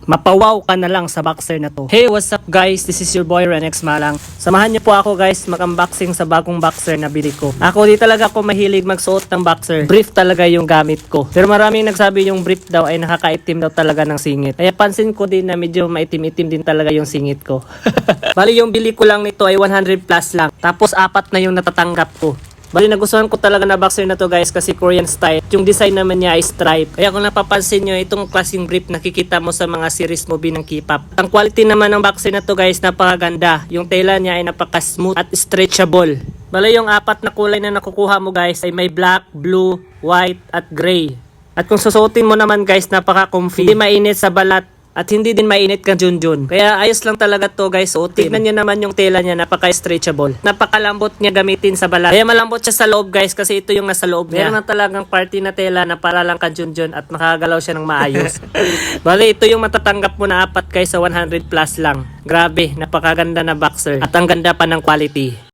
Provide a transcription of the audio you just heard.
mapawaw ka na lang sa boxer na to. Hey, what's up guys? This is your boy Renex Malang. Samahan niyo po ako guys mag-unboxing sa bagong boxer na bili ko. Ako di talaga ako mahilig magsuot ng boxer. Brief talaga yung gamit ko. Pero maraming nagsabi yung brief daw ay nakakaitim daw talaga ng singit. Kaya pansin ko din na medyo maitim-itim din talaga yung singit ko. Bali yung bili ko lang nito ay 100 plus lang. Tapos 4 na yung natatanggap ko. Bali nagustuhan ko talaga na boxer na to guys kasi Korean style. Yung design naman niya ay stripe. Kaya kung napapansin nyo, itong klaseng brief nakikita mo sa mga series movie ng K-pop. Ang quality naman ng boxer na to guys, napakaganda. Yung tela niya ay napaka-smooth at stretchable. Bali yung 4 na kulay na nakukuha mo guys ay may black, blue, white at gray. At kung susuotin mo naman guys, napaka-comfy. Hindi mainit sa balat. At hindi din mainit ka junjun. Kaya ayos lang talaga to guys. O tignan nyo naman yung tela niya, napaka-stretchable. Napakalambot niya gamitin sa balat. Kaya malambot siya sa loob guys kasi ito yung nasa loob niya. Meron na talagang party na tela na para lang ka junjun at makagalaw siya ng maayos. Bali ito yung matatanggap mo na 4 guys sa 100 plus lang. Grabe, napakaganda na boxer. At ang ganda pa ng quality.